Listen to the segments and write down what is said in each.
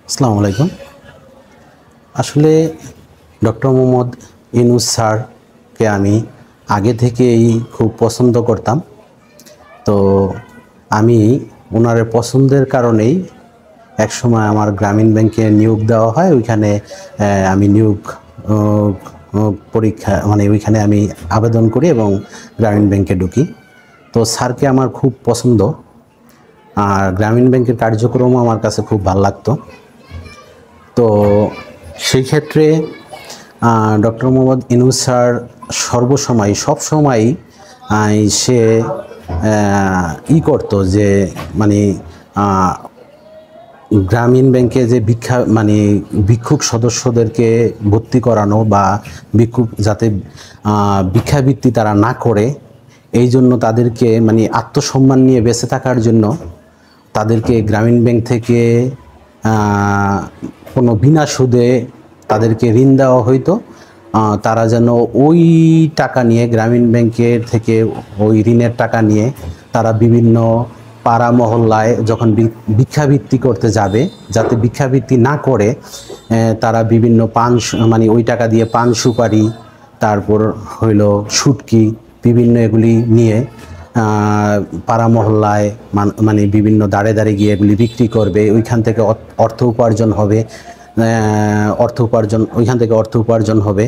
আসসালামু আলাইকুম। আসলে ডক্টর মোহাম্মদ ইউনূস স্যারকে আমি আগে থেকেই খুব পছন্দ করতাম। তো আমি ওনার পছন্দের কারণেই একসময় আমার গ্রামীণ ব্যাংকে নিয়োগ দেওয়া হয়। ওইখানে আমি নিয়োগ পরীক্ষা ওইখানে আমি আবেদন করি এবং গ্রামীণ ব্যাংকে ঢুকি। তো স্যারকে আমার খুব পছন্দ, আর গ্রামীণ ব্যাংকের কার্যক্রমও আমার কাছে খুব ভালো লাগতো। তো সেই ক্ষেত্রে ডক্টর মোহাম্মদ ইউনূস স্যার সবসময় সে করতো যে গ্রামীণ ব্যাংকে যে ভিক্ষুক সদস্যদেরকে ভর্তি করানো বা যাতে ভিক্ষাবৃত্তি তারা না করে, এই জন্য তাদেরকে আত্মসম্মান নিয়ে বেঁচে থাকার জন্য তাদেরকে গ্রামীণ ব্যাংক থেকে কোনো বিনা সুদে তাদেরকে ঋণ দেওয়া হইতো। তারা যেন ওই টাকা নিয়ে, গ্রামীণ ব্যাংকের থেকে ওই ঋণের টাকা নিয়ে তারা বিভিন্ন পাড়া মহল্লায় যখন ভিক্ষাবৃত্তি করতে যাবে, যাতে ভিক্ষাবৃত্তি না করে তারা বিভিন্ন ওই টাকা দিয়ে পান সুপারি, তারপর হইলো শুটকি, বিভিন্ন এগুলি নিয়ে পাড়া মহল্লায় বিভিন্ন দাঁড়ে গিয়ে এগুলি বিক্রি করবে। ওইখান থেকে অর্থ উপার্জন হবে, ওইখান থেকে অর্থ উপার্জন হবে।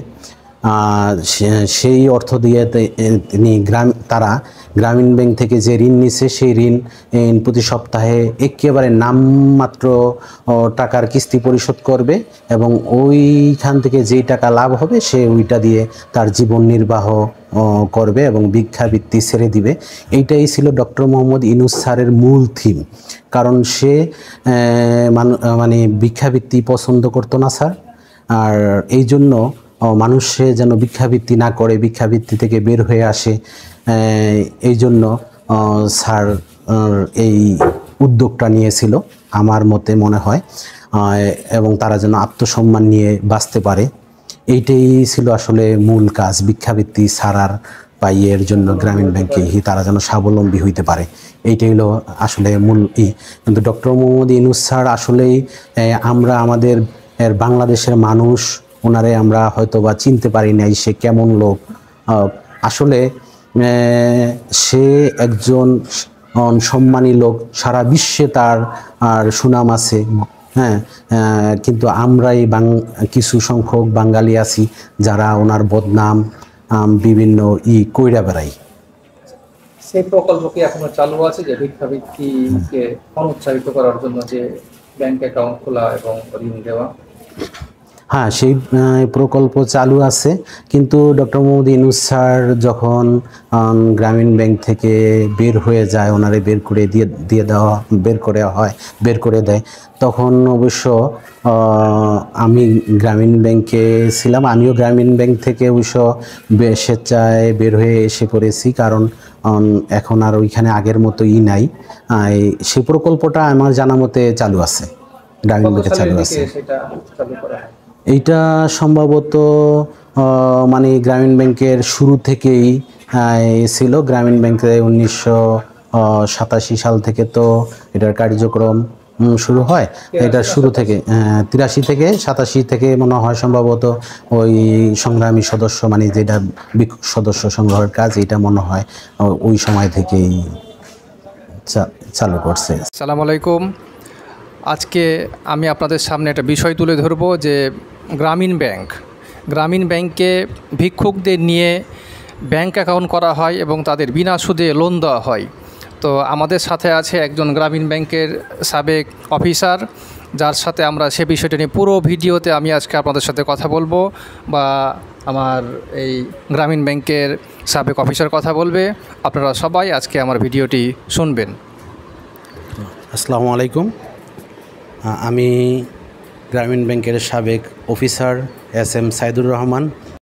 সেই অর্থ দিয়ে তারা গ্রামীণ ব্যাংক থেকে যে ঋণ নিছে, সেই ঋণ প্রতি সপ্তাহে একেবারে নামমাত্র টাকার কিস্তি পরিশোধ করবে এবং ওইখান থেকে যেই টাকা লাভ হবে সে ওইটা দিয়ে তার জীবন নির্বাহ করবে এবং ভিক্ষাবৃত্তি ছেড়ে দিবে। এইটাই ছিল ডক্টর মোহাম্মদ ইউনূস স্যারের মূল থিম। কারণ সে ভিক্ষাবৃত্তি পছন্দ করতো না স্যার, আর এই জন্য মানুষ যেন ভিক্ষাবৃত্তি না করে, ভিক্ষাবৃত্তি থেকে বের হয়ে আসে, এই জন্য স্যার এই উদ্যোগটা নিয়েছিল আমার মতে মনে হয়, এবং তারা যেন আত্মসম্মান নিয়ে বাঁচতে পারে। এইটাই ছিল আসলে মূল কাজ, ভিক্ষাবৃত্তি ছাড়ার পাইয়ের জন্য গ্রামীণ ব্যাংকে তারা যেন স্বাবলম্বী হইতে পারে। এইটাই হলো আসলে মূল কিন্তু ডক্টর মোহাম্মদ ইউনূস স্যার আসলেই আমাদের বাংলাদেশের মানুষ ওনারে আমরা হয়তো বা চিনতে পারি নাই, সে কেমন লোক। আসলে সে একজন সম্মানী লোক, সারা বিশ্বে তার সুনাম আছে। হ্যাঁ, কিন্তু আমরাই কিছু সংখ্যক বাঙালি আছি যারা ওনার বদনাম বিভিন্ন কইরা বেড়াই। সেই প্রকল্প কি এখনো চালু আছে, যে ভিক্ষাবৃত্তিকে অনুৎসাহিত করার জন্য যে ব্যাংক অ্যাকাউন্ট খোলা এবং ঋণ দেওয়া? হ্যাঁ, সেই প্রকল্প চালু আছে, কিন্তু ডক্টর মোহাম্মদ ইউনূস স্যার যখন গ্রামীণ ব্যাংক থেকে বের হয়ে যায়, ওনারে বের করে দেয়, তখন অবশ্য আমি গ্রামীণ ব্যাংকে ছিলাম। আমিও গ্রামীণ ব্যাংক থেকে অবশ্য স্বেচ্ছায় বের হয়ে এসে পড়েছি, কারণ এখন আর ওইখানে আগের মতো নাই। সেই প্রকল্পটা আমার জানা মতে চালু আছে, গ্রামীণ ব্যাংকে চালু আছে। এইটা সম্ভবত গ্রামীণ ব্যাংকের শুরু থেকেই ছিল। গ্রামীণ ব্যাংকে 1987 সাল থেকে তো এটার কার্যক্রম শুরু হয়। এটা শুরু থেকে 83 থেকে 87 থেকে মনে হয় সম্ভবত ওই সংগ্রামী সদস্য যেটা ভিক্ষুক সদস্য সংগ্রহের কাজ, এটা মনে হয় ওই সময় থেকেই চালু করছে। আসসালামু আলাইকুম। আজকে আমি আপনাদের সামনে একটা বিষয় তুলে ধরব, যে গ্রামীণ ব্যাংকে ভিক্ষুকদের নিয়ে ব্যাংক অ্যাকাউন্ট করা হয় এবং তাদের বিনা সুদে লোন দেওয়া হয়। তো আমাদের সাথে আছে একজন গ্রামীণ ব্যাংকের সাবেক অফিসার, যার সাথে আমরা সে বিষয়টা নিয়ে পুরো ভিডিওতে আমি আজকে আপনাদের সাথে কথা বলবো, বা আমার এই গ্রামীণ ব্যাংকের সাবেক অফিসার কথা বলবে। আপনারা সবাই আজকে আমার ভিডিওটি শুনবেন। আসসালামু আলাইকুম। আমি গ্রামীণ ব্যাংকের সাবেক officer S M Saidur Rahman.